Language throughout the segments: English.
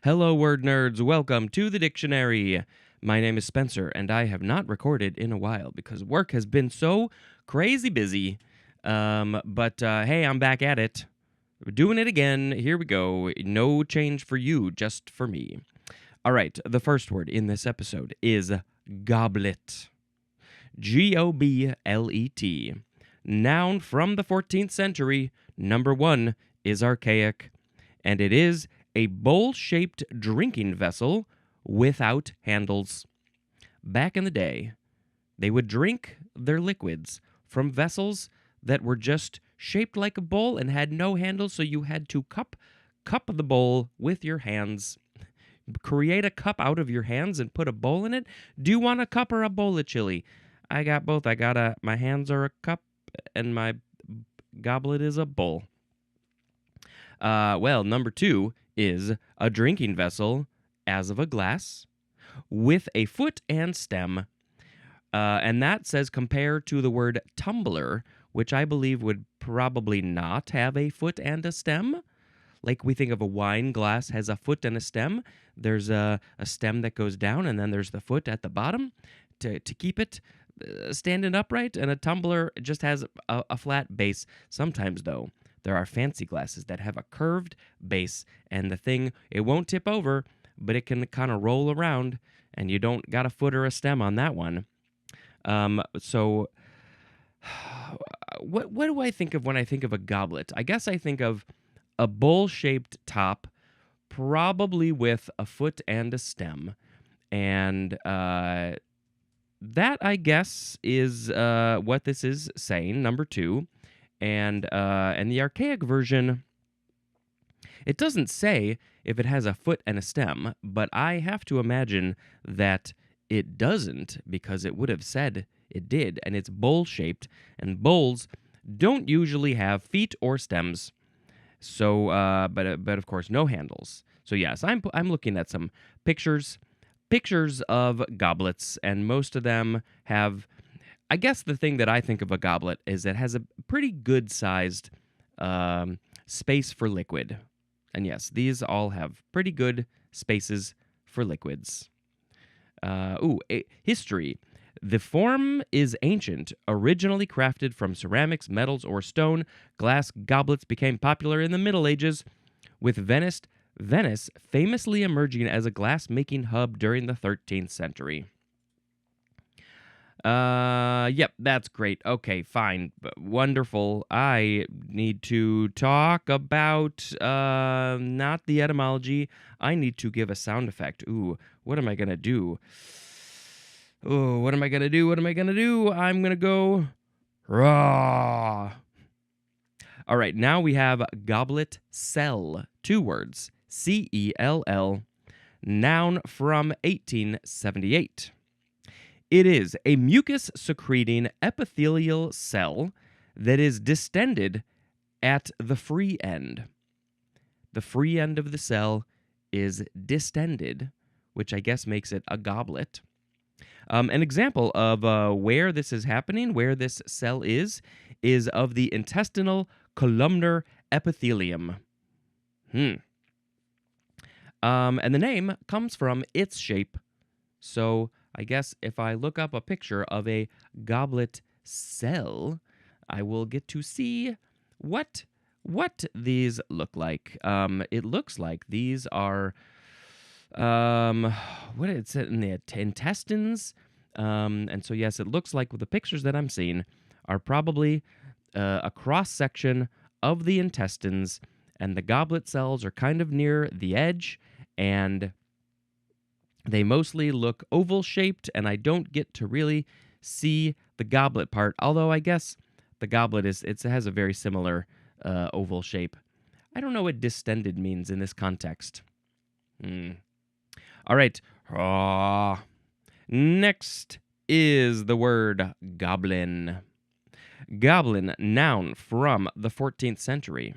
Hello, word nerds. Welcome to the dictionary. My name is Spencer, and I have not recorded in a while because work has been so crazy busy. But hey, I'm back at it. We're doing it again. Here we go. No change for you, just for me. All right, the first word in this episode is goblet. Goblet. Noun from the 14th century. Number 1 is archaic, and it is a bowl-shaped drinking vessel without handles. Back in the day, they would drink their liquids from vessels that were just shaped like a bowl and had no handles, so you had to cup the bowl with your hands. Create a cup out of your hands and put a bowl in it. Do you want a cup or a bowl of chili? I got both. My hands are a cup and my goblet is a bowl. Well, number 2 is a drinking vessel as of a glass with a foot and stem. And that says compare to the word tumbler, which I believe would probably not have a foot and a stem. Like we think of a wine glass has a foot and a stem. There's a stem that goes down, and then there's the foot at the bottom to keep it standing upright. And a tumbler just has a flat base. Sometimes, though, there are fancy glasses that have a curved base, and the thing, it won't tip over, but it can kind of roll around, and you don't got a foot or a stem on that one. So what do I think of when I think of a goblet? I guess I think of a bowl-shaped top, probably with a foot and a stem. And that, I guess, is what this is saying, number 2. And the archaic version, it doesn't say if it has a foot and a stem, but I have to imagine that it doesn't, because it would have said it did, and it's bowl-shaped, and bowls don't usually have feet or stems. So, but of course, no handles. So yes, I'm looking at some pictures of goblets, and most of them have. I guess the thing that I think of a goblet is it has a pretty good-sized space for liquid. And yes, these all have pretty good spaces for liquids. History. The form is ancient, originally crafted from ceramics, metals, or stone. Glass goblets became popular in the Middle Ages, with Venice famously emerging as a glass-making hub during the 13th century. Yep, that's great. Okay, fine. Wonderful. I need to talk about, not the etymology. I need to give a sound effect. Ooh, what am I gonna do? Oh, what am I gonna do? I'm gonna go raw. All right, now we have goblet cell. 2 words. C-E-L-L. Noun from 1878. It is a mucus-secreting epithelial cell that is distended at the free end. The free end of the cell is distended, which I guess makes it a goblet. An example of where this is happening, where this cell is of the intestinal columnar epithelium. And the name comes from its shape. So I guess if I look up a picture of a goblet cell, I will get to see what these look like. It looks like these are what is it in the intestines? And so yes, it looks like the pictures that I'm seeing are probably a cross section of the intestines, and the goblet cells are kind of near the edge, and they mostly look oval-shaped, and I don't get to really see the goblet part, although I guess the goblet has a very similar oval shape. I don't know what distended means in this context. All right. Next is the word goblin. Goblin, noun from the 14th century.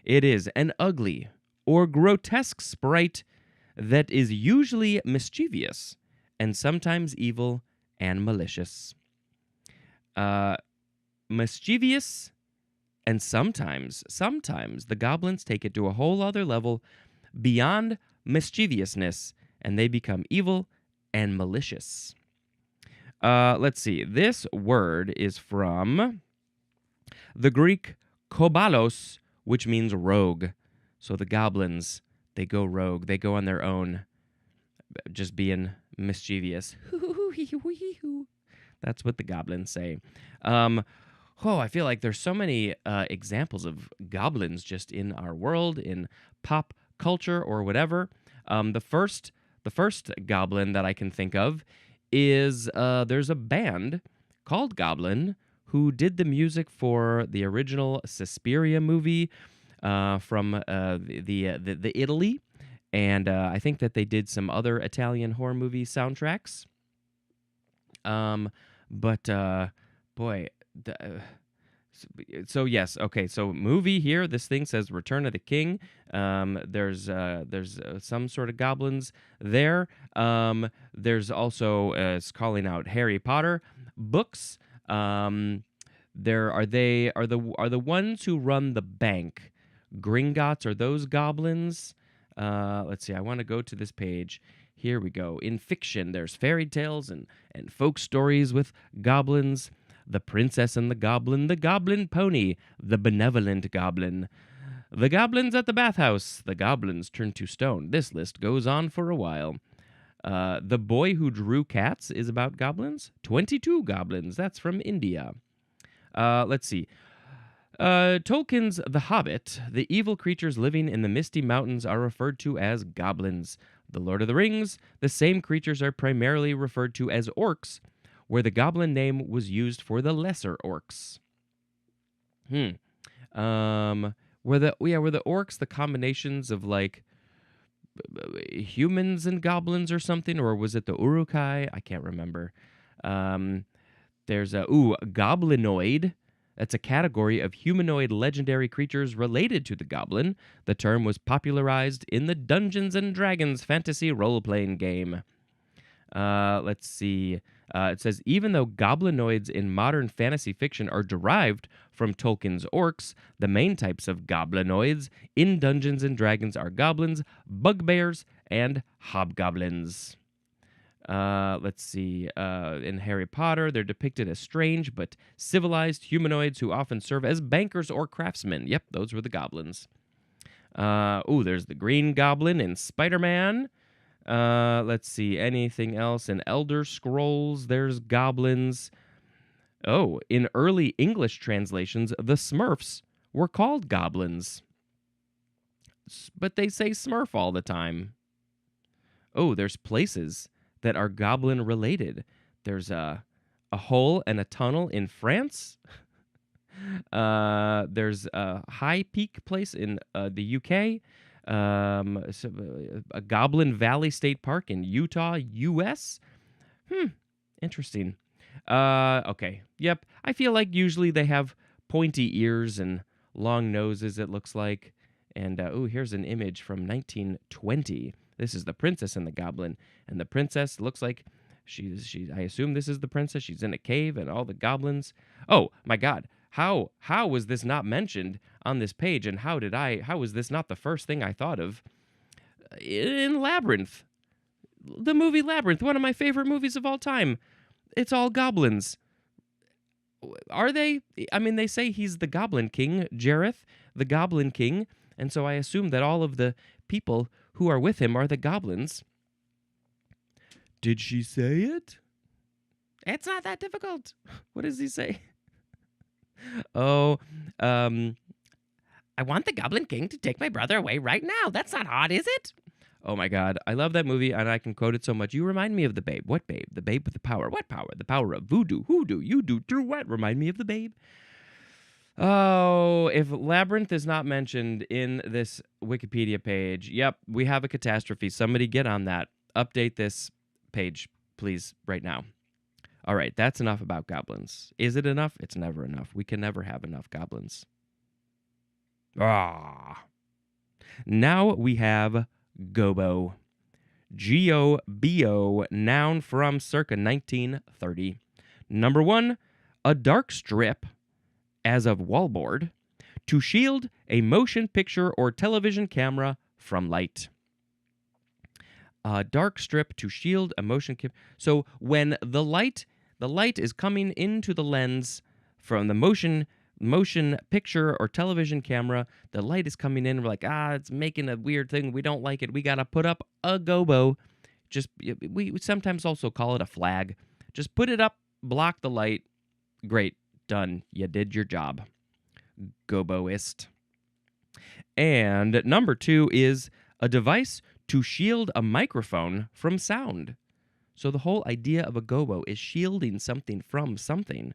It is an ugly or grotesque sprite that is usually mischievous and sometimes evil and malicious. Mischievous And sometimes the goblins take it to a whole other level beyond mischievousness, and they become evil and malicious. Let's see. This word is from the Greek kobalos, which means rogue. So the goblins, they go rogue. They go on their own, just being mischievous. That's what the goblins say. I feel like there's so many examples of goblins just in our world, in pop culture or whatever. The first goblin that I can think of is there's a band called Goblin who did the music for the original Suspiria movie from the Italy, and I think that they did some other Italian horror movie soundtracks. Boy, so yes, okay. So movie here. This thing says Return of the King. There's some sort of goblins there. There's also it's calling out Harry Potter books. There are the ones who run the bank. Gringotts are those goblins. Let's see. I want to go to this page. Here we go. In fiction, there's fairy tales and folk stories with goblins. The Princess and the Goblin Pony, the Benevolent Goblin, the Goblins at the Bathhouse, the Goblins Turned to Stone. This list goes on for a while. The Boy Who Drew Cats is about goblins. 22 goblins. That's from India. Let's see. Tolkien's The Hobbit, the evil creatures living in the misty mountains are referred to as goblins. The Lord of the Rings, the same creatures are primarily referred to as orcs, where the goblin name was used for the lesser orcs. Were the orcs the combinations of like humans and goblins or something, or was it the Uruk-hai? I can't remember. There's goblinoid. That's a category of humanoid legendary creatures related to the goblin. The term was popularized in the Dungeons and Dragons fantasy role-playing game. Let's see. It says, even though goblinoids in modern fantasy fiction are derived from Tolkien's orcs, the main types of goblinoids in Dungeons and Dragons are goblins, bugbears, and hobgoblins. Let's see. In Harry Potter, they're depicted as strange but civilized humanoids who often serve as bankers or craftsmen. Yep, those were the goblins. There's the Green Goblin in Spider-Man. Let's see. Anything else? In Elder Scrolls, there's goblins. Oh, in early English translations, the Smurfs were called goblins. But they say Smurf all the time. Oh, there's places that are goblin related. There's a hole and a tunnel in France. There's a High Peak place in the UK. A Goblin Valley State Park in Utah, U.S. Interesting. Okay. Yep. I feel like usually they have pointy ears and long noses, it looks like. And, here's an image from 1920. This is the Princess and the Goblin. And the princess looks like I assume this is the princess. She's in a cave and all the goblins. Oh, my God. How was this not mentioned on this page, and how was this not the first thing I thought of? In Labyrinth. The movie Labyrinth, one of my favorite movies of all time. It's all goblins. Are they? I mean, they say he's the Goblin King, Jareth, the Goblin King, and so I assume that all of the people who are with him are the goblins. Did she say it? It's not that difficult. What does he say? I want the Goblin King to take my brother away right now. That's not hard, is it? Oh my God, I love that movie, and I can quote it so much. You remind me of the Babe. What Babe? The Babe with the power. What power? The power of voodoo. Hoodoo. You do what? Remind me of the Babe. Oh, if Labyrinth is not mentioned in this Wikipedia page, yep, we have a catastrophe. Somebody get on that. Update this page, please, right now. All right, that's enough about goblins. Is it enough? It's never enough. We can never have enough goblins. Now we have gobo. G-O-B-O, noun from circa 1930. Number 1, a dark strip, as of wallboard, To shield a motion picture or television camera from light. Dark strip to shield a motion camera. So when the light is coming into the lens from the motion picture or television camera, the light is coming in. We're like, it's making a weird thing. We don't like it. We got to put up a gobo. We sometimes also call it a flag. Just put it up, block the light. Great. Done. You did your job. Goboist. And number 2 is a device to shield a microphone from sound. So the whole idea of a gobo is shielding something from something.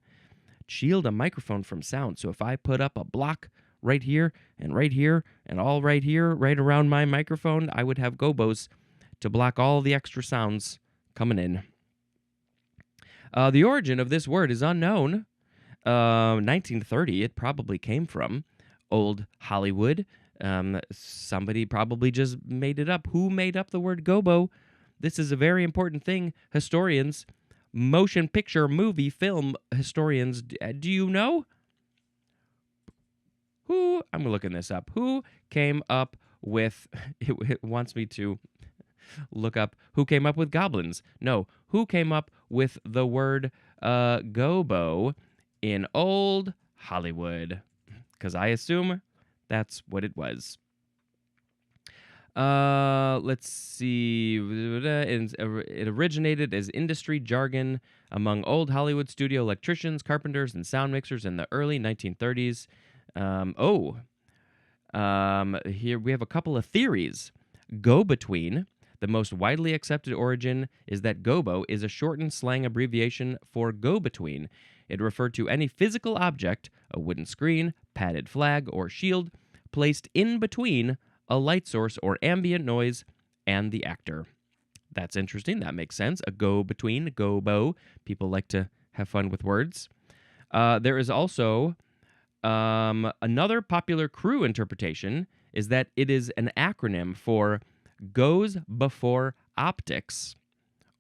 Shield a microphone from sound. So if I put up a block right here and all right here, right around my microphone, I would have gobos to block all the extra sounds coming in. The origin of this word is unknown. 1930, it probably came from old Hollywood. Somebody probably just made it up. Who made up the word gobo? This is a very important thing. Historians, motion picture, movie, film historians, do you know? I'm looking this up. Who came up with, it wants me to look up who came up with goblins. No, who came up with the word gobo in old Hollywood? Because I assume that's what it was. Let's see. It originated as industry jargon among old Hollywood studio electricians, carpenters, and sound mixers in the early 1930s. Here we have a couple of theories. Go-between. The most widely accepted origin is that gobo is a shortened slang abbreviation for go-between. It referred to any physical object, a wooden screen, padded flag, or shield, placed in between a light source or ambient noise and the actor. That's interesting. That makes sense. A go-between, gobo. People like to have fun with words. There is also another popular crew interpretation is that it is an acronym for goes before optics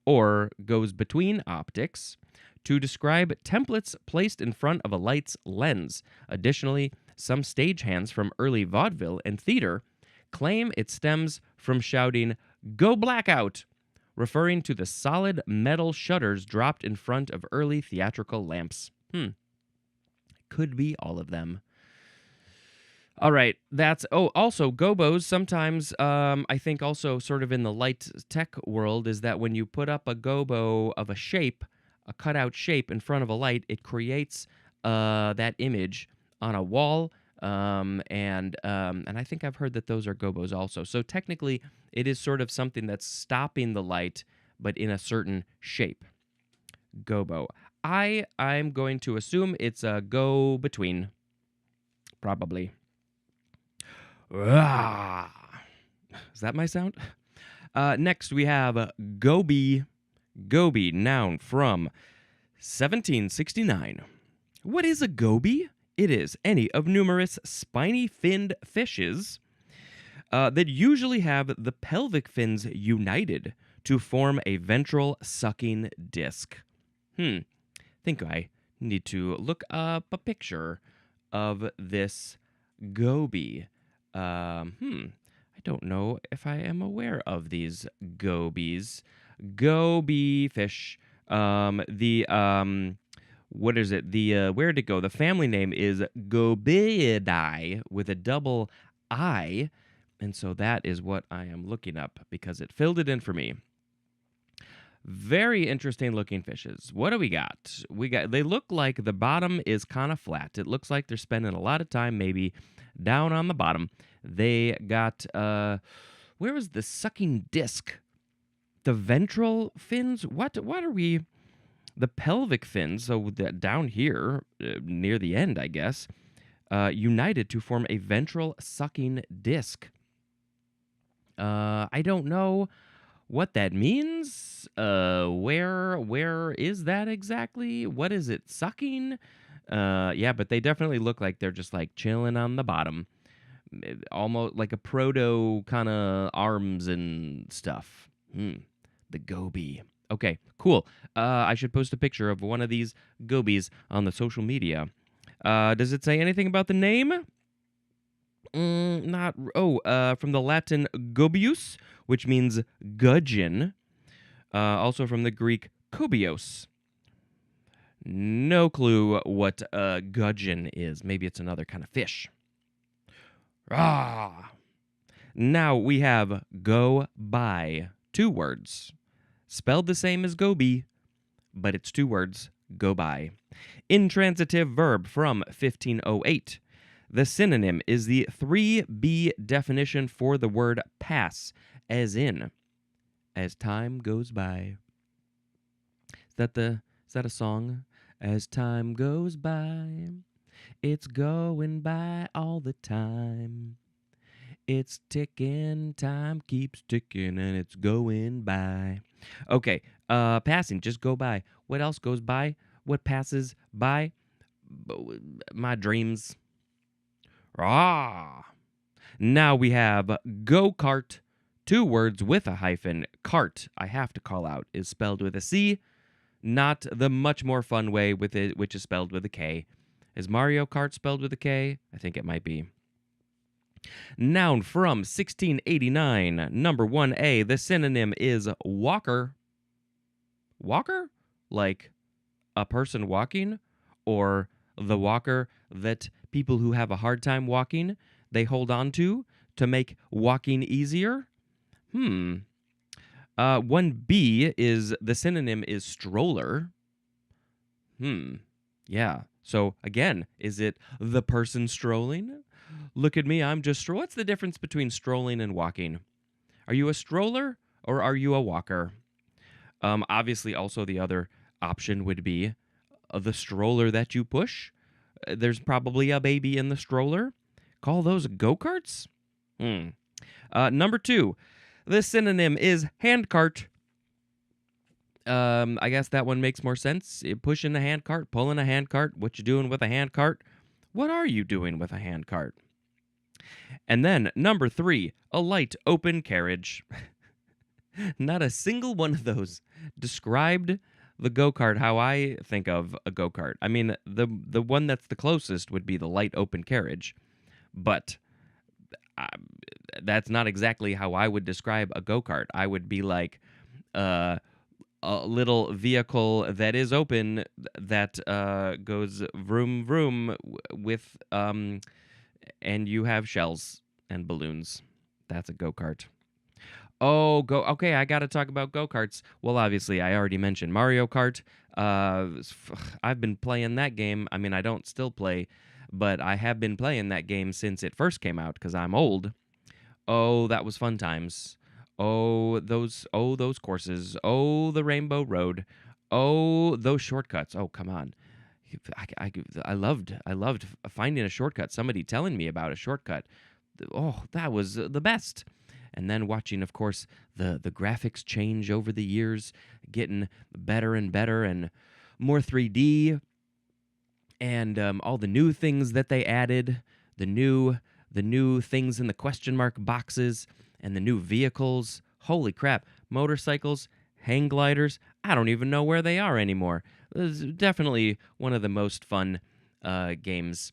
or goes between optics to describe templates placed in front of a light's lens. Additionally, some stagehands from early vaudeville and theater claim it stems from shouting, "Go blackout," referring to the solid metal shutters dropped in front of early theatrical lamps. Could be all of them. All right, also gobos sometimes, I think also sort of in the light tech world, is that when you put up a gobo of a shape, a cutout shape in front of a light, it creates that image on a wall, and I think I've heard that those are gobos also. So technically, it is sort of something that's stopping the light, but in a certain shape. Gobo. I'm going to assume it's a go-between. Probably. Is that my sound? Next, we have goby. Goby, noun from 1769. What is a goby? It is any of numerous spiny-finned fishes that usually have the pelvic fins united to form a ventral sucking disc. Think I need to look up a picture of this goby. I don't know if I am aware of these gobies. Goby fish. What is it? Where'd it go? The family name is Gobeidae with a double I, and so that is what I am looking up because it filled it in for me. Very interesting looking fishes. What do we got? They look like the bottom is kind of flat. It looks like they're spending a lot of time maybe down on the bottom. They got, where was the sucking disc? The ventral fins? What are we? The pelvic fins, so down here, near the end, I guess, united to form a ventral sucking disc. I don't know what that means. Where is that exactly? What is it sucking? Yeah, but they definitely look like they're just like chilling on the bottom. Almost like a proto kind of arms and stuff. The goby. Okay, cool. I should post a picture of one of these gobies on the social media. Does it say anything about the name? Not from the Latin gobius, which means gudgeon. Also from the Greek kobios. No clue what a gudgeon is. Maybe it's another kind of fish. Ah. Now we have go by. 2 words. Spelled the same as go be, but it's 2 words. Go by. Intransitive verb from 1508. The synonym is the 3B definition for the word pass, as in, as time goes by. Is that a song? As time goes by, it's going by all the time. It's ticking, time keeps ticking, and it's going by. Okay, passing, just go by. What else goes by? What passes by? My dreams. Ah. Now we have go-kart. 2 words with a hyphen. Cart, I have to call out, is spelled with a C, not the much more fun way with it, which is spelled with a K. Is Mario Kart spelled with a K? I think it might be. Noun from 1689. Number 1A. The synonym is walker. Walker? Like a person walking? Or the walker that people who have a hard time walking, they hold on to make walking easier? 1B is the synonym is stroller. Yeah. So again, is it the person strolling? Look at me, I'm just What's the difference between strolling and walking? Are you a stroller or are you a walker? Obviously, also the other option would be the stroller that you push. There's probably a baby in the stroller. Call those go-karts? Number 2, the synonym is handcart. I guess that one makes more sense. You're pushing a handcart, pulling a handcart. What you doing with a handcart? What are you doing with a handcart? And then number 3, a light open carriage. Not a single one of those described the go-kart how I think of a go-kart. I mean, the one that's the closest would be the light open carriage, but that's not exactly how I would describe a go-kart. I would be like a little vehicle that is open that goes vroom vroom with and you have shells and balloons. That's a go-kart. Okay, I got to talk about go-karts. Well, obviously, I already mentioned Mario Kart. I've been playing that game. I mean, I don't still play, but I have been playing that game since it first came out because I'm old. Oh, that was fun times. Oh, those courses. Oh, the Rainbow Road. Oh, those shortcuts. Oh, come on. I loved finding a shortcut. Somebody telling me about a shortcut. Oh, that was the best. And then watching, of course, the graphics change over the years, getting better and better and more 3D, and all the new things that they added, the new things in the question mark boxes, and the new vehicles. Holy crap! Motorcycles, hang gliders. I don't even know where they are anymore. This is definitely one of the most fun games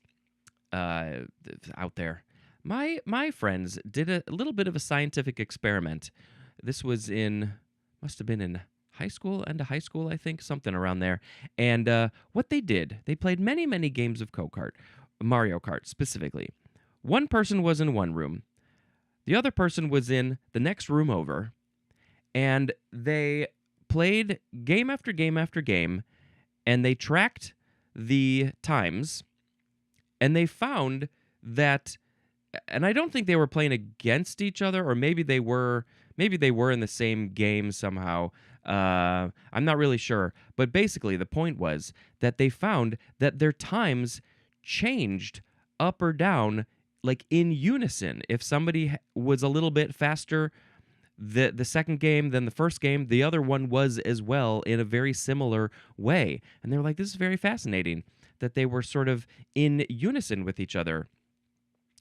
out there. My friends did a little bit of a scientific experiment. This was must have been in high school, end of high school, I think, something around there. And what they did, they played many, many games of Mario Kart specifically. One person was in one room. The other person was in the next room over. And they played game after game after game, and they tracked the times, and they found that, and I don't think they were playing against each other, or maybe they were in the same game somehow. I'm not really sure. But basically, the point was that they found that their times changed up or down, like in unison. If somebody was a little bit faster the second game than the first game, the other one was as well in a very similar way. And they were like, this is very fascinating that they were sort of in unison with each other.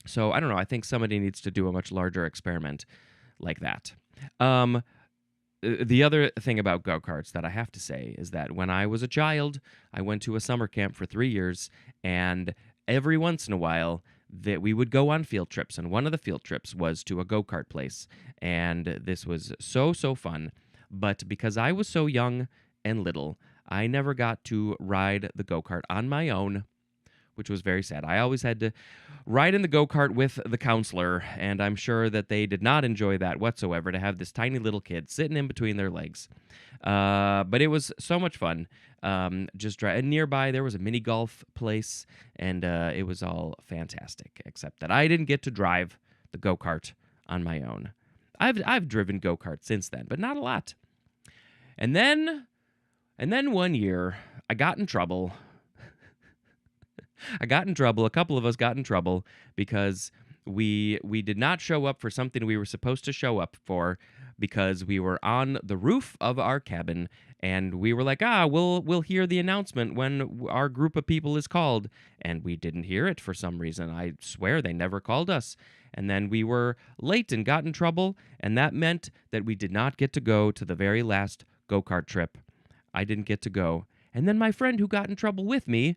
So I don't know. I think somebody needs to do a much larger experiment like that. The other thing about go-karts that I have to say is that when I was a child, I went to a summer camp for 3 years, and every once in a while, that we would go on field trips, and one of the field trips was to a go-kart place, and this was so fun. But because I was so young and little, I never got to ride the go-kart on my own, which was very sad. I always had to ride in the go-kart with the counselor, and I'm sure that they did not enjoy that whatsoever, to have this tiny little kid sitting in between their legs. But it was so much fun. And nearby, there was a mini golf place, and it was all fantastic, except that I didn't get to drive the go-kart on my own. I've driven go-karts since then, but not a lot. And then one year, I got in trouble. A couple of us got in trouble because we did not show up for something we were supposed to show up for, because we were on the roof of our cabin, and we were like, we'll hear the announcement when our group of people is called, and we didn't hear it for some reason. I swear they never called us. And then we were late and got in trouble, and that meant that we did not get to go to the very last go-kart trip. I didn't get to go. And then my friend who got in trouble with me,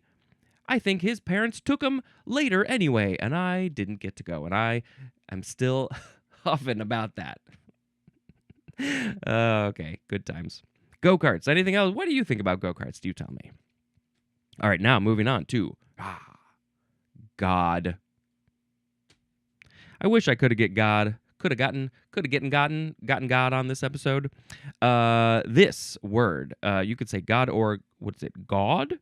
I think his parents took him later anyway, and I didn't get to go, and I am still huffing about that. Okay, good times. Go-karts. Anything else? What do you think about go-karts? Do you tell me? All right, now moving on to God. I wish I could have gotten God on this episode. This word, you could say God, or what is it? God.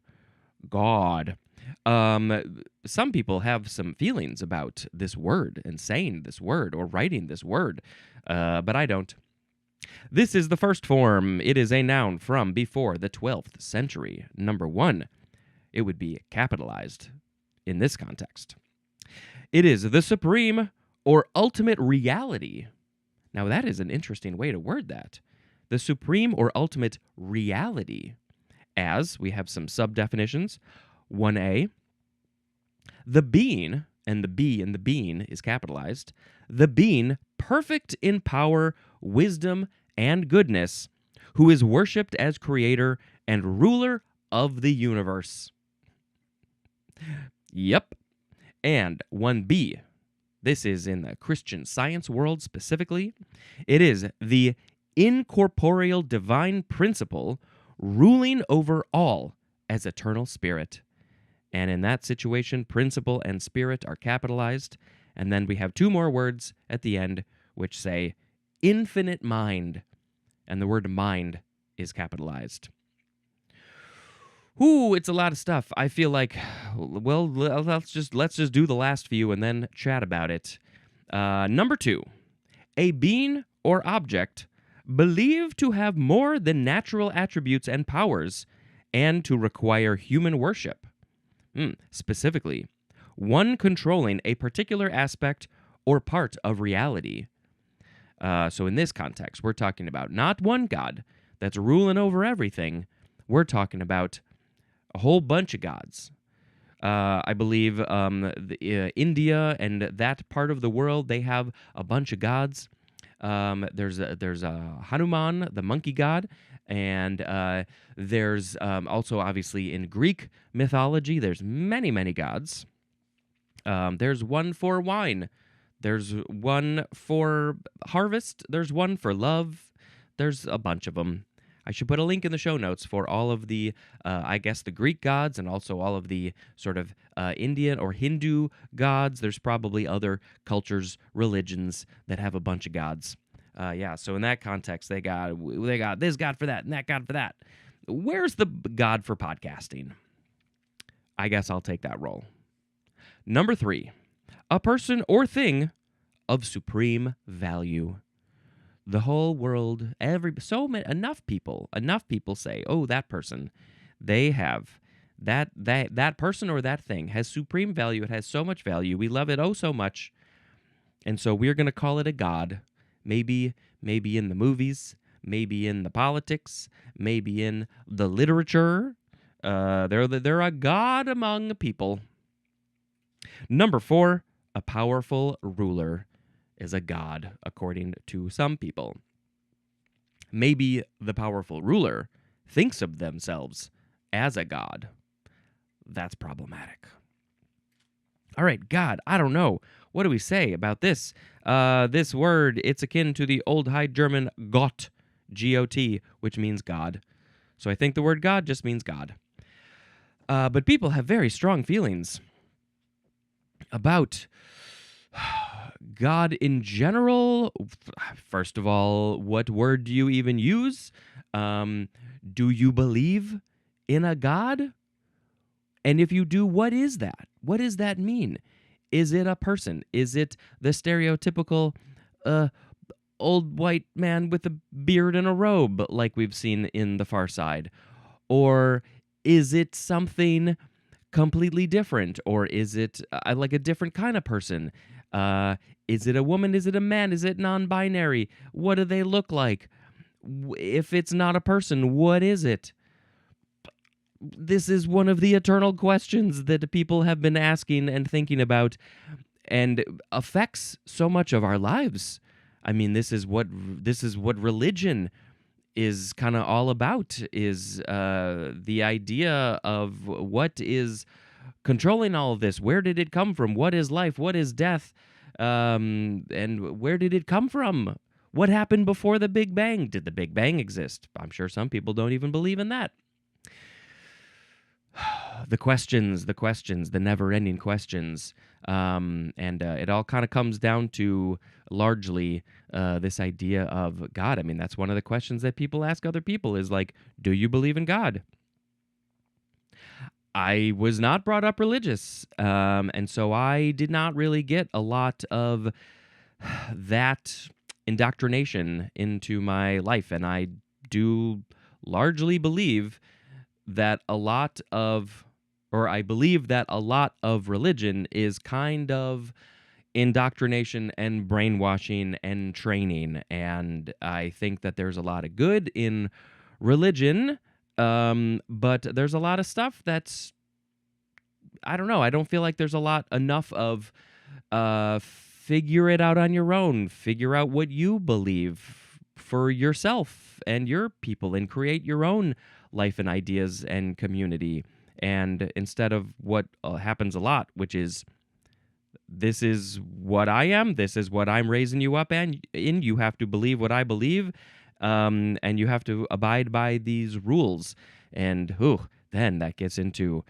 Some people have some feelings about this word and saying this word or writing this word, but I don't. This is the first form. It is a noun from before the 12th century. Number 1, it would be capitalized in this context. It is the supreme or ultimate reality. Now, that is an interesting way to word that. The supreme or ultimate reality. As we have some sub-definitions. 1a, the being, and the be in the being is capitalized, the being perfect in power, wisdom, and goodness, who is worshipped as creator and ruler of the universe. Yep. And 1b, this is in the Christian Science world specifically, it is the incorporeal divine principle ruling over all as eternal spirit. And in that situation, principle and spirit are capitalized. And then we have 2 more words at the end which say infinite mind. And the word mind is capitalized. Ooh, it's a lot of stuff. I feel like, well, let's just do the last few and then chat about it. Number 2, a being or object believed to have more than natural attributes and powers, and to require human worship. Specifically, one controlling a particular aspect or part of reality. So in this context, we're talking about not one God that's ruling over everything. We're talking about a whole bunch of gods. I believe India and that part of the world, they have a bunch of gods. There's Hanuman, the monkey god, and there's also obviously in Greek mythology, there's many gods. There's one for wine, there's one for harvest, there's one for love, there's a bunch of them. I should put a link in the show notes for all of the, I guess, the Greek gods and also all of the sort of Indian or Hindu gods. There's probably other cultures, religions that have a bunch of gods. So in that context, they got this god for that and that god for that. Where's the god for podcasting? I guess I'll take that role. Number 3, a person or thing of supreme value. The whole world, enough people say, oh, that person, they have that person or that thing has supreme value. It has so much value. We love it oh so much. And so we're going to call it a god. Maybe in the movies, maybe in the politics, maybe in the literature. They're a god among people. Number 4, a powerful ruler is a god, according to some people. Maybe the powerful ruler thinks of themselves as a god. That's problematic. All right, God, I don't know. What do we say about this? This word, it's akin to the Old High German Gott, G-O-T, which means God. So I think the word God just means God. But people have very strong feelings about God in general. First of all, what word do you even use? Do you believe in a God? And if you do, what is that? What does that mean? Is it a person? Is it the stereotypical old white man with a beard and a robe like we've seen in The Far Side? Or is it something completely different? Or is it like a different kind of person? Is it a woman? Is it a man? Is it non-binary? What do they look like? If it's not a person, what is it? This is one of the eternal questions that people have been asking and thinking about, and affects so much of our lives. I mean, this is what religion is kind of all about, is the idea of what is controlling all of this. Where did it come from? What is life? What is death? And where did it come from? What happened before the Big Bang? Did the Big Bang exist? I'm sure some people don't even believe in that. The questions, the never-ending questions. And it all kind of comes down to largely this idea of God. I mean, that's one of the questions that people ask other people is like, do you believe in God? I was not brought up religious, and so I did not really get a lot of that indoctrination into my life. And I do largely believe that I believe that a lot of religion is kind of indoctrination and brainwashing and training. And I think that there's a lot of good in religion, but there's a lot of stuff that's, I don't know, I don't feel like there's enough of figure it out on your own, figure out what you believe for yourself and your people, and create your own life and ideas and community. And instead of what happens a lot, which is, this is what I am, this is what I'm raising you up in, you have to believe what I believe, and you have to abide by these rules. And then that gets into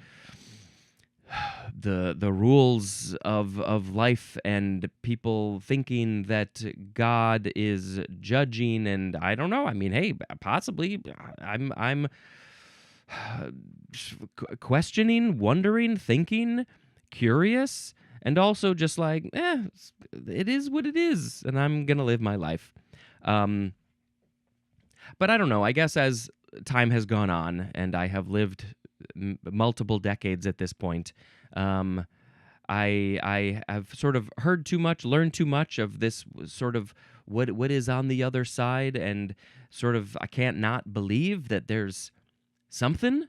the rules of life, and people thinking that God is judging. And I don't know, I mean, hey, possibly I'm questioning, wondering, thinking, curious, and also just like, it is what it is, and I'm gonna live my life. But I don't know, I guess as time has gone on, and I have lived multiple decades at this point, I have sort of heard too much, learned too much of this sort of what is on the other side, and sort of I can't not believe that there's something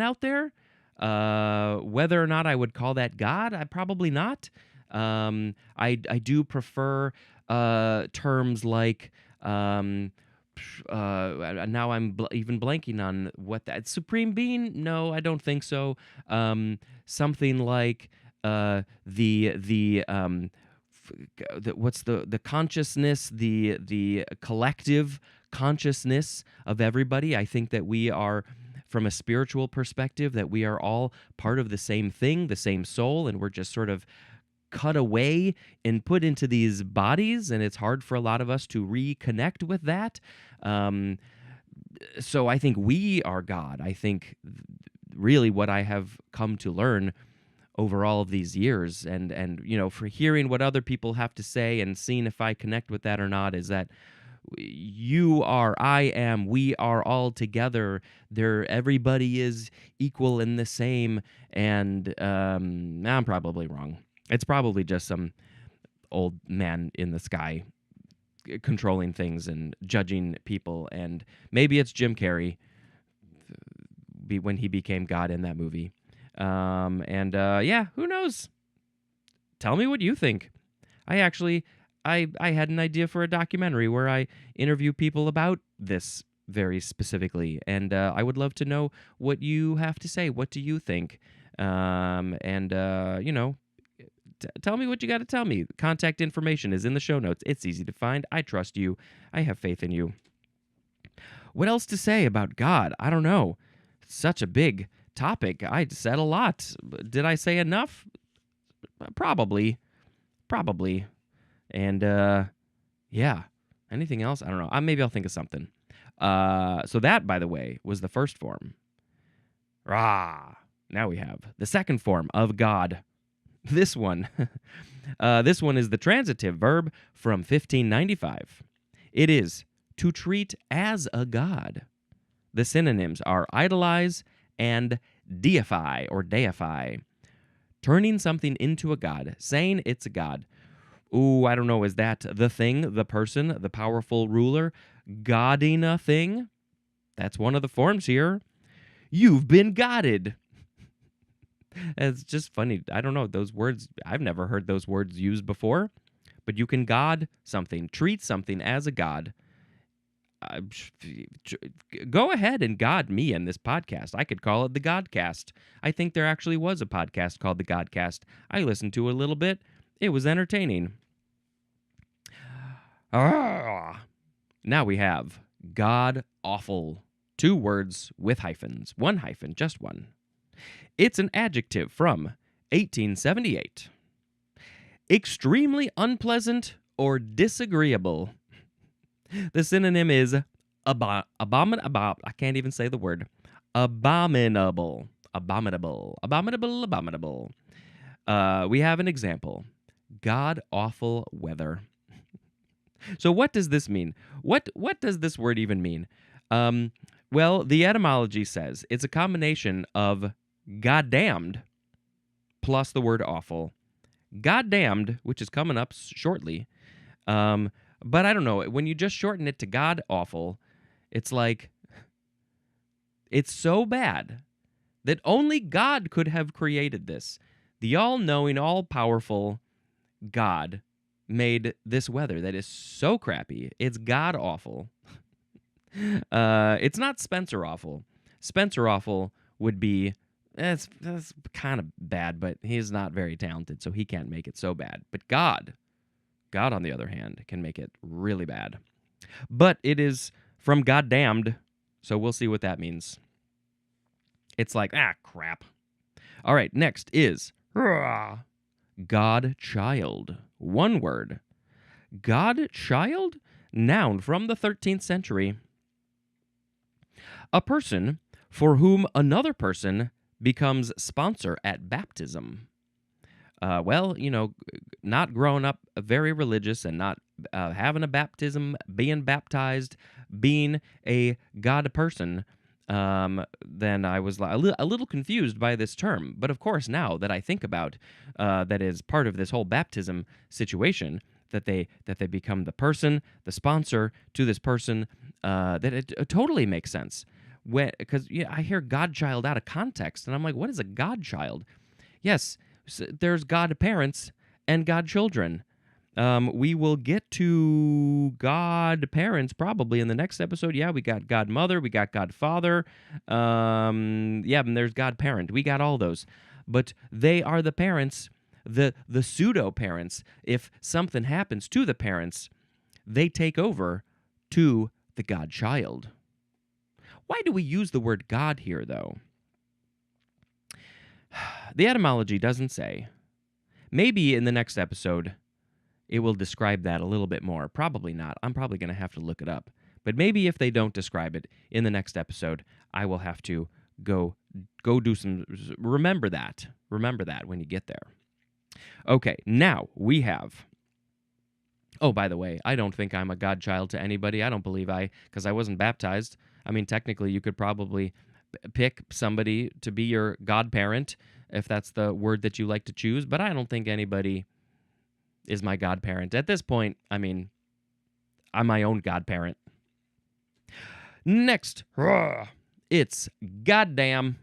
out there. Whether or not I would call that God, I probably not. I do prefer terms like now I'm even blanking on what that supreme being. No, I don't think so. Something like what's the consciousness, the collective consciousness of everybody. I think that we are, from a spiritual perspective, that we are all part of the same thing, the same soul, and we're just sort of cut away and put into these bodies, and it's hard for a lot of us to reconnect with that. So I think we are God. I think really what I have come to learn over all of these years, and for hearing what other people have to say and seeing if I connect with that or not, is that you are, I am, we are all together. Everybody is equal and the same. And I'm probably wrong. It's probably just some old man in the sky controlling things and judging people. And maybe it's Jim Carrey when he became God in that movie. Yeah, who knows? Tell me what you think. I had an idea for a documentary where I interview people about this very specifically, and I would love to know what you have to say. What do you think? Tell me what you got to tell me. Contact information is in the show notes. It's easy to find. I trust you. I have faith in you. What else to say about God? I don't know. Such a big topic. I said a lot. Did I say enough? Probably. And yeah. Anything else? I don't know. Maybe I'll think of something. So that, by the way, was the first form. Now we have the second form of God. This one. This one is the transitive verb from 1595. It is to treat as a god. The synonyms are idolize and deify or deify. Turning something into a god, saying it's a god. Ooh, I don't know, is that the thing, the person, the powerful ruler, godding a thing? That's one of the forms here. You've been godded. It's just funny. I don't know, those words, I've never heard those words used before, but you can god something, treat something as a god. Go ahead and God me in this podcast. I could call it the Godcast. I think there actually was a podcast called the Godcast. I listened to a little bit. It was entertaining. Now we have God awful. 2 words with hyphens. 1 hyphen, just 1. It's an adjective from 1878. Extremely unpleasant or disagreeable. The synonym is abominable. I can't even say the word. Abominable. We have an example. God-awful weather. So what does this mean? What does this word even mean? Well, the etymology says it's a combination of goddamned plus the word awful. Goddamned, which is coming up shortly, but I don't know. When you just shorten it to God awful, it's like, it's so bad that only God could have created this. The all-knowing, all-powerful God made this weather that is so crappy. It's God awful. It's not Spencer awful. Spencer awful would be, that's kind of bad, but he's not very talented, so he can't make it so bad. But God, on the other hand, can make it really bad. But it is from goddamned, so we'll see what that means. It's like, crap. All right, next is God-child. 1 word. God-child? Noun from the 13th century. A person for whom another person becomes sponsor at baptism. Well, not growing up very religious and not having a baptism, being baptized, being a God person, then I was a little confused by this term. But of course, now that I think about that is part of this whole baptism situation, that they become the person, the sponsor to this person, that it totally makes sense. Because I hear Godchild out of context, and I'm like, what is a Godchild? Yes, there's godparents and godchildren. We will get to godparents probably in the next episode. Yeah, we got godmother, we got godfather. And there's godparent. We got all those. But they are the parents, the pseudo-parents. If something happens to the parents, they take over to the godchild. Why do we use the word God here, though? The etymology doesn't say. Maybe in the next episode, it will describe that a little bit more. Probably not. I'm probably going to have to look it up. But maybe if they don't describe it in the next episode, I will have to go do some... Remember that when you get there. Okay, now we have... Oh, by the way, I don't think I'm a godchild to anybody. I don't believe because I wasn't baptized. I mean, technically, you could probably pick somebody to be your godparent, if that's the word that you like to choose, but I don't think anybody is my godparent. At this point, I mean, I'm my own godparent. Next, it's goddamn.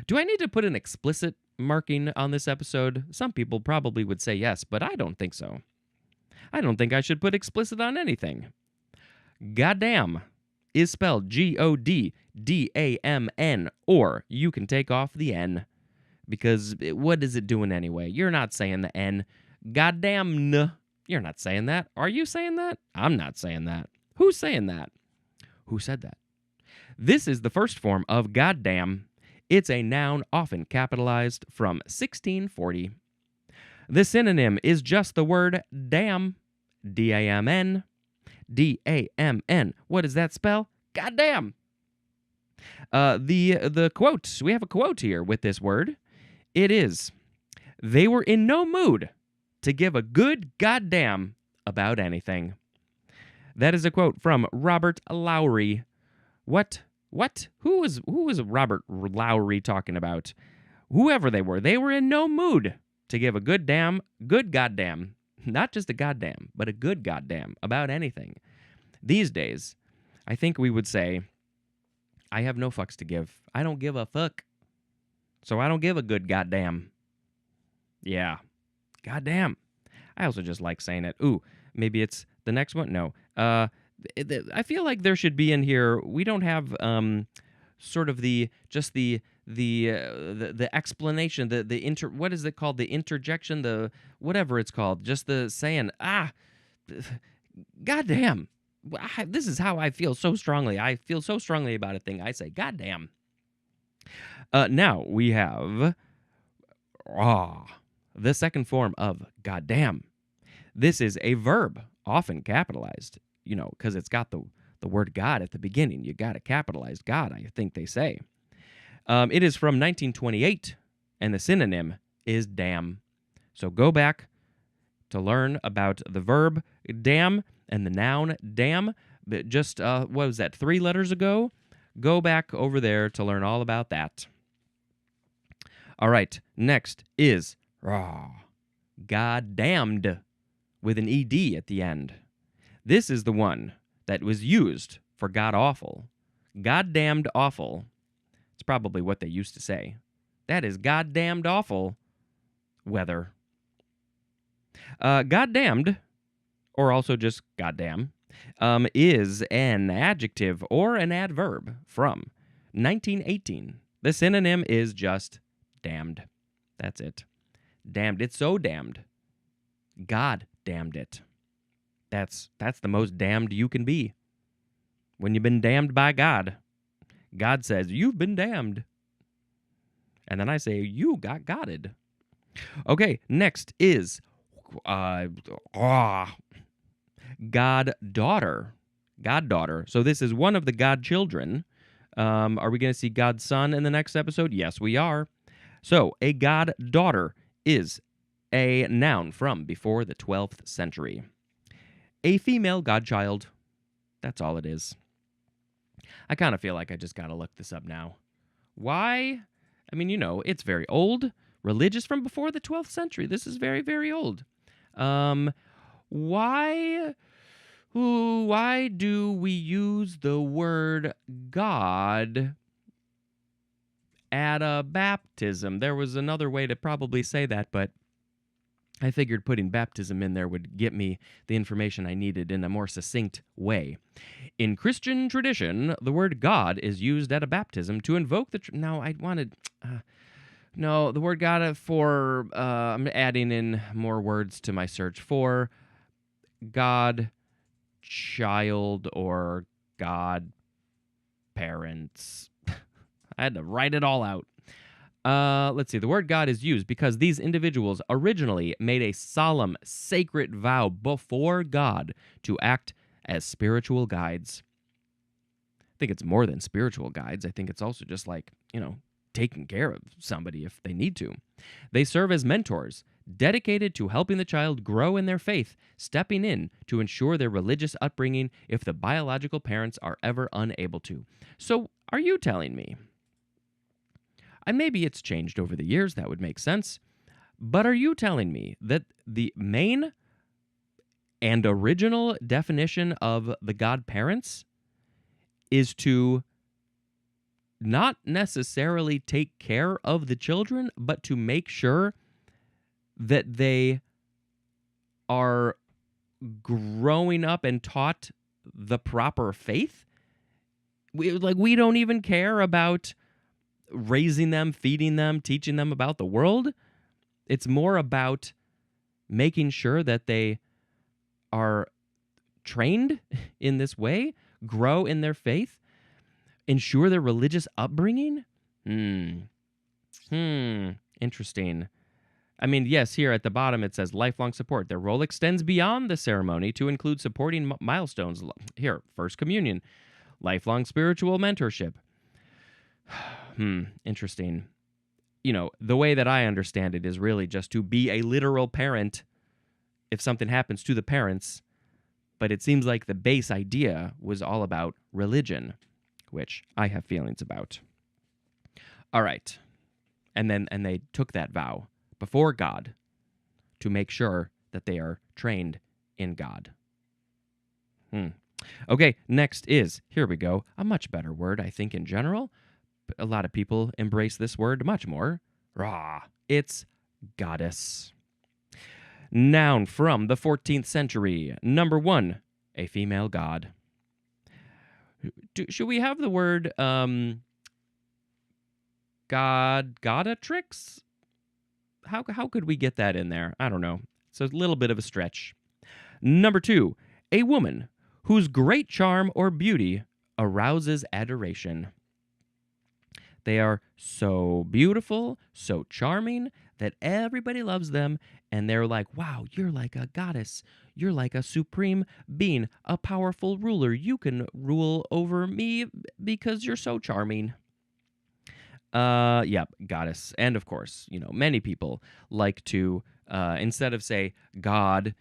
Do I need to put an explicit marking on this episode? Some people probably would say yes, but I don't think so. I don't think I should put explicit on anything. Goddamn is spelled Goddamn, or you can take off the N. because what is it doing anyway? You're not saying the N. Goddamn. You're not saying that. Are you saying that? I'm not saying that. Who's saying that? Who said that? This is the first form of goddamn. It's a noun often capitalized from 1640. The synonym is just the word damn. D-A-M-N. D-A-M-N. What does that spell? Goddamn. The quote. We have a quote here with this word. It is, they were in no mood to give a good goddamn about anything. That is a quote from Robert Lowry. What? Who was Robert Lowry talking about? Whoever they were in no mood to give a good goddamn, not just a goddamn, but a good goddamn about anything. These days, I think we would say, I have no fucks to give. I don't give a fuck. So I don't give a good goddamn. Yeah. Goddamn. I also just like saying it. Ooh, maybe it's the next one? No. I feel like there should be in here, we don't have sort of the explanation, what is it called? The interjection, the whatever it's called. Just the saying, goddamn. This is how I feel so strongly. I feel so strongly about a thing. I say, goddamn. Now we have the second form of goddamn. This is a verb, often capitalized, because it's got the word God at the beginning. You got to capitalize God, I think they say. It is from 1928, and the synonym is damn. So go back to learn about the verb damn and the noun damn. Just, what was that, 3 letters ago? Go back over there to learn all about that. All right, next is goddamned with an ED at the end. This is the one that was used for god awful. Goddamned awful. It's probably what they used to say. That is goddamned awful weather. Goddamned, or also just goddamn, is an adjective or an adverb from 1918. The synonym is just damned. That's it. Damned. It's so damned. God damned it. That's the most damned you can be. When you've been damned by God, God says, you've been damned. And then I say, you got godded. Okay, next is goddaughter. Goddaughter. So this is one of the godchildren. Are we going to see godson in the next episode? Yes, we are. So a goddaughter is a noun from before the 12th century. A female godchild. That's all it is. I kind of feel like I just got to look this up now. Why? I mean, it's very old. Religious from before the 12th century. This is very, very old. Why do we use the word God at a baptism? There was another way to probably say that, but I figured putting baptism in there would get me the information I needed in a more succinct way. In Christian tradition, the word God is used at a baptism to invoke the... the word God for... I'm adding in more words to my search for God, child, or God, parents. I had to write it all out. Let's see. The word God is used because these individuals originally made a solemn, sacred vow before God to act as spiritual guides. I think it's more than spiritual guides. I think it's also just like, taking care of somebody if they need to. They serve as mentors, dedicated to helping the child grow in their faith, stepping in to ensure their religious upbringing if the biological parents are ever unable to. So, are you telling me? And maybe it's changed over the years, that would make sense. But are you telling me that the main and original definition of the godparents is to not necessarily take care of the children, but to make sure that they are growing up and taught the proper faith? We don't even care about raising them, feeding them, teaching them about the world. It's more about making sure that they are trained in this way, grow in their faith, ensure their religious upbringing. Interesting. I mean, yes, here at the bottom it says lifelong support. Their role extends beyond the ceremony to include supporting milestones. Here, First Communion, lifelong spiritual mentorship. Interesting. You know, the way that I understand it is really just to be a literal parent if something happens to the parents, but it seems like the base idea was all about religion, which I have feelings about. All right. And they took that vow before God to make sure that they are trained in God. Okay, next is, here we go, a much better word, I think, in general. A lot of people embrace this word much more. It's goddess. Noun from the 14th century. Number 1, a female god. Should we have the word godetrix? How could we get that in there? I don't know. It's a little bit of a stretch. Number 2, a woman whose great charm or beauty arouses adoration. They are so beautiful, so charming, that everybody loves them, and they're like, wow, you're like a goddess. You're like a supreme being, a powerful ruler. You can rule over me because you're so charming. Yep, goddess. And of course, many people like to, instead of say God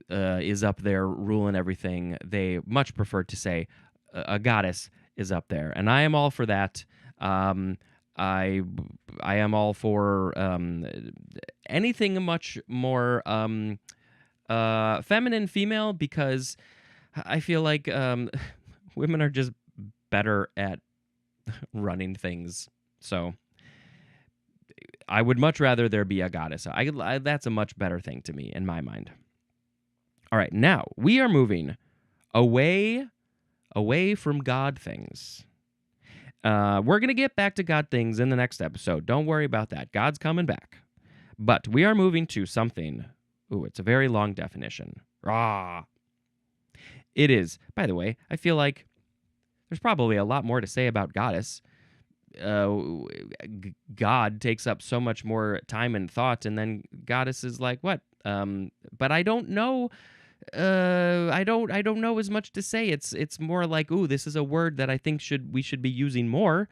is up there ruling everything, they much prefer to say a goddess is up there. And I am all for that. I am all for anything much more feminine, female, because I feel like women are just better at running things. So I would much rather there be a goddess. That's a much better thing to me in my mind. All right, now we are moving away from God things. We're going to get back to God things in the next episode. Don't worry about that. God's coming back. But we are moving to something. Ooh, it's a very long definition. It is. By the way, I feel like there's probably a lot more to say about goddess. God takes up so much more time and thought, and then goddess is like, what? But I don't know. I don't know as much to say. It's more like, ooh, this is a word that I think we should be using more.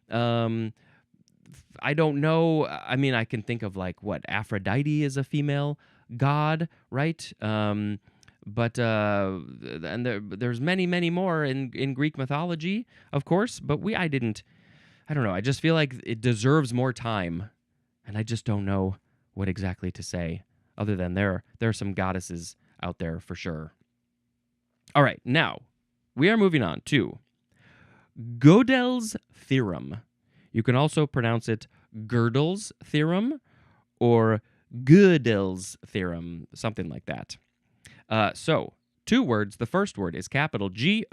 I don't know. I mean, I can think of like what Aphrodite is a female god, right? But and there's many more in Greek mythology, of course. But I don't know. I just feel like it deserves more time, and I just don't know what exactly to say. Other than there are some goddesses out there for sure. All right, now we are moving on to Gödel's theorem. You can also pronounce it Gödel's theorem or Gödel's theorem, something like that. So, 2 words. The first word is capital Godel''S.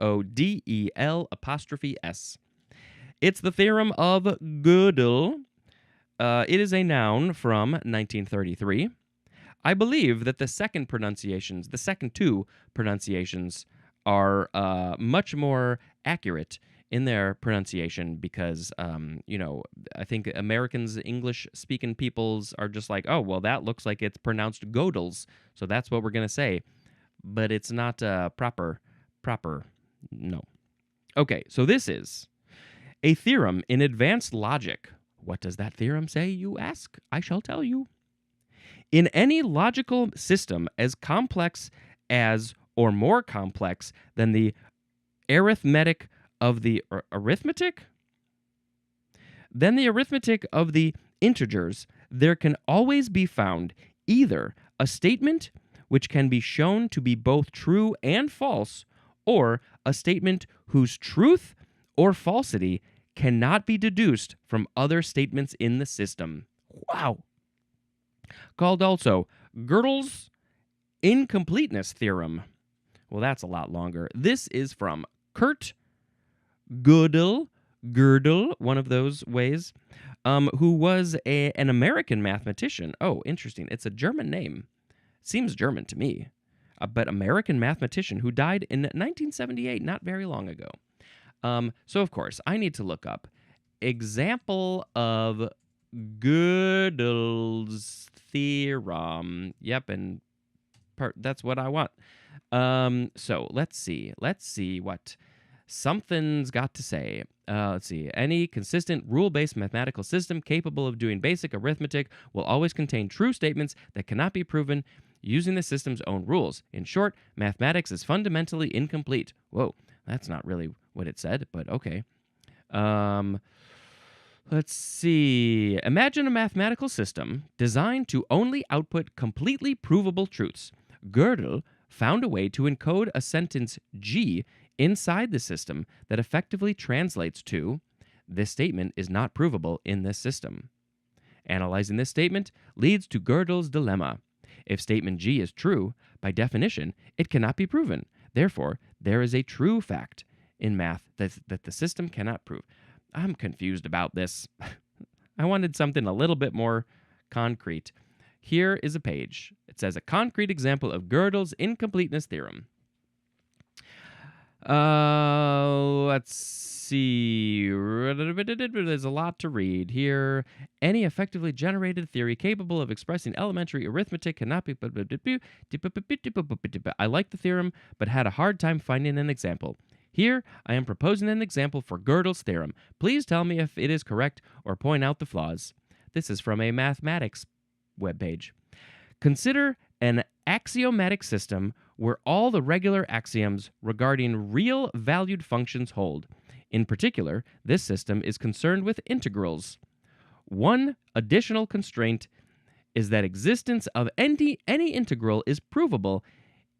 It's the theorem of Gödel. It is a noun from 1933. I believe that the second 2 pronunciations are much more accurate in their pronunciation because, I think Americans, English-speaking peoples are just like, oh, well, that looks like it's pronounced Gödel's, so that's what we're going to say. But it's not proper, no. Okay, so this is a theorem in advanced logic. What does that theorem say, you ask? I shall tell you. In any logical system as complex as or more complex than the arithmetic of the arithmetic? Then the arithmetic of the integers, there can always be found either a statement which can be shown to be both true and false, or a statement whose truth or falsity cannot be deduced from other statements in the system. Wow. Called also Gödel's incompleteness theorem. Well, that's a lot longer. This is from Kurt Gödel, Gödel, one of those ways, who was an American mathematician. Oh, interesting. It's a German name. Seems German to me. But American mathematician who died in 1978, not very long ago. So, of course, I need to look up example of Gödel's theorem. Yep, and that's what I want. So let's see what something's got to say. Let's see. Any consistent rule-based mathematical system capable of doing basic arithmetic will always contain true statements that cannot be proven using the system's own rules. In short, mathematics is fundamentally incomplete. Whoa, that's not really what it said, but okay. Let's see. Imagine a mathematical system designed to only output completely provable truths. Gödel found a way to encode a sentence G inside the system that effectively translates to, this statement is not provable in this system. Analyzing this statement leads to Gödel's dilemma. If statement G is true, by definition, it cannot be proven. Therefore, there is a true fact in math that the system cannot prove. I'm confused about this. I wanted something a little bit more concrete. Here is a page. It says a concrete example of Gödel's incompleteness theorem. Let's see. There's a lot to read here. Any effectively generated theory capable of expressing elementary arithmetic cannot be... I like the theorem, but had a hard time finding an example. Here, I am proposing an example for Gödel's theorem. Please tell me if it is correct or point out the flaws. This is from a mathematics webpage. Consider an axiomatic system where all the regular axioms regarding real valued functions hold. In particular, this system is concerned with integrals. One additional constraint is that existence of any integral is provable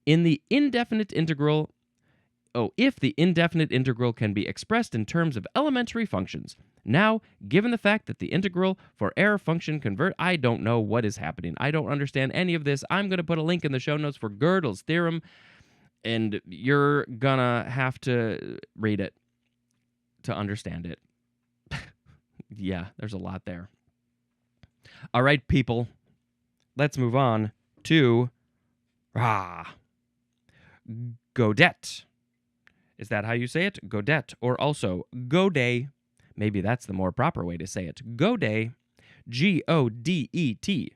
in the indefinite integral. If the indefinite integral can be expressed in terms of elementary functions. Now, given the fact that the integral for error function I don't know what is happening. I don't understand any of this. I'm going to put a link in the show notes for Gödel's theorem, and you're going to have to read it to understand it. Yeah, there's a lot there. All right, people. Let's move on to godet. Is that how you say it? Godet, or also godet. Maybe that's the more proper way to say it. Godet, Godet.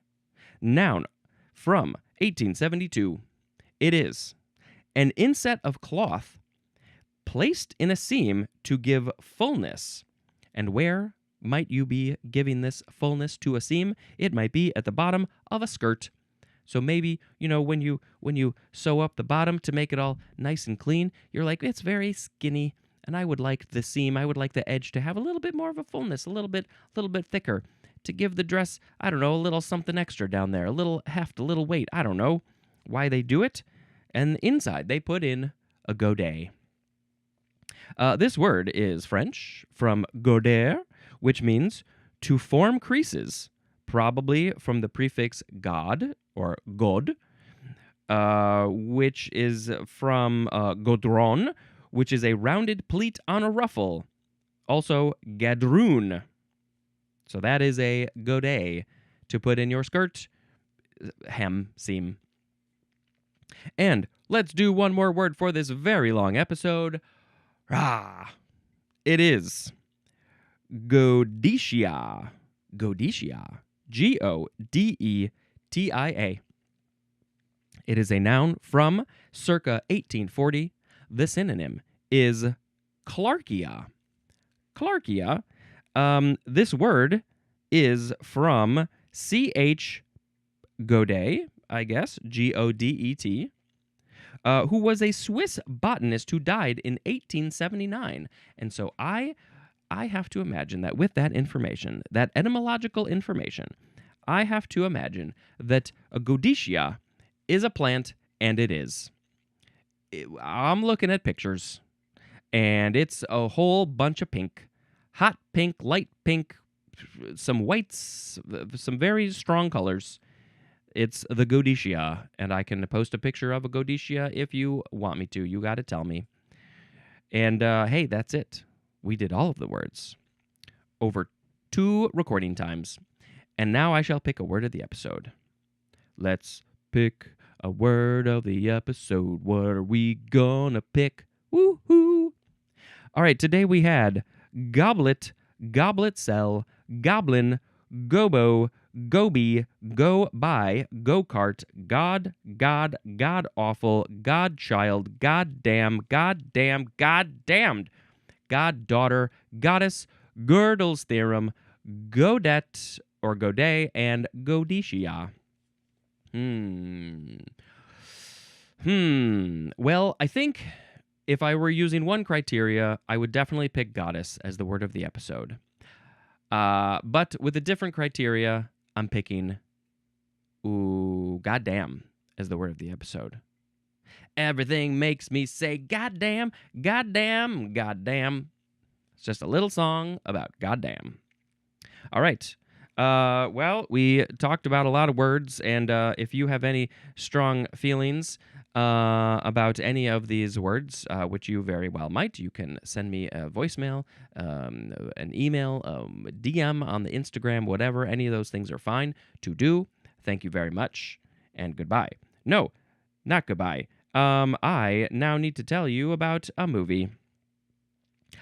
Noun from 1872. It is an inset of cloth placed in a seam to give fullness. And where might you be giving this fullness to a seam? It might be at the bottom of a skirt. So maybe, when you sew up the bottom to make it all nice and clean, you're like, it's very skinny, and I would like the seam, I would like the edge to have a little bit more of a fullness, a little bit thicker, to give the dress, I don't know, a little something extra down there, a little heft, a little weight. I don't know why they do it. And inside, they put in a godet. This word is French, from goder, which means to form creases, probably from the prefix god, or god, which is from godron, which is a rounded pleat on a ruffle. Also, gadroon. So that is a godet to put in your skirt, hem, seam. And let's do one more word for this very long episode. It is godetia. Godetia. Godetia. It is a noun from circa 1840. The synonym is Clarkia. Clarkia. This word is from C.H. Gödel, I guess, Godet, who was a Swiss botanist who died in 1879. And so I have to imagine that with that information, that etymological information, I have to imagine that a godetia is a plant, and it is. I'm looking at pictures, and it's a whole bunch of pink. Hot pink, light pink, some whites, some very strong colors. It's the godetia, and I can post a picture of a godetia if you want me to. You got to tell me. And hey, that's it. we did all of the words over 2 recording times. And now I shall pick a word of the episode. Let's pick a word of the episode. What are we gonna pick? Woohoo! All right, today we had goblet, goblet cell, goblin, gobo, goby, go by, go kart, god, god awful, godchild, goddamn, goddamn, goddamned, goddaughter, goddess, Gödel's theorem, godet or godet, and godetia. Well, I think if I were using one criteria, I would definitely pick goddess as the word of the episode. But with a different criteria, I'm picking goddamn as the word of the episode. Everything makes me say goddamn, goddamn, goddamn. It's just a little song about goddamn. All right. Well, we talked about a lot of words, and if you have any strong feelings about any of these words, which you very well might, you can send me a voicemail, an email, DM on the Instagram, whatever. Any of those things are fine to do. Thank you very much, and goodbye. No, not goodbye. I now need to tell you about a movie.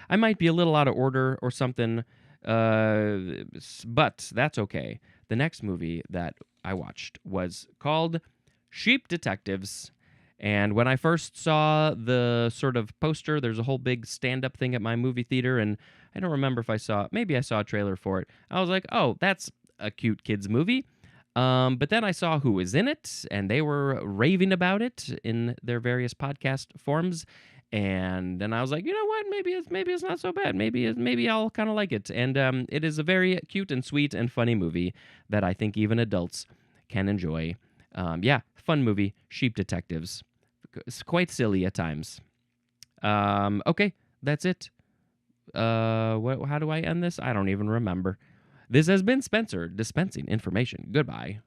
I might be a little out of order or something, but that's okay. The next movie that I watched was called Sheep Detectives. And when I first saw the sort of poster, there's a whole big stand-up thing at my movie theater, and I don't remember if maybe I saw a trailer for it. I was like, oh, that's a cute kids movie. But then I saw who was in it, and they were raving about it in their various podcast forms. And then I was like, you know what? Maybe it's not so bad. Maybe I'll kind of like it. And it is a very cute and sweet and funny movie that I think even adults can enjoy. Fun movie, Sheep Detectives. It's quite silly at times. Okay, that's it. How do I end this? I don't even remember. This has been Spencer dispensing information. Goodbye.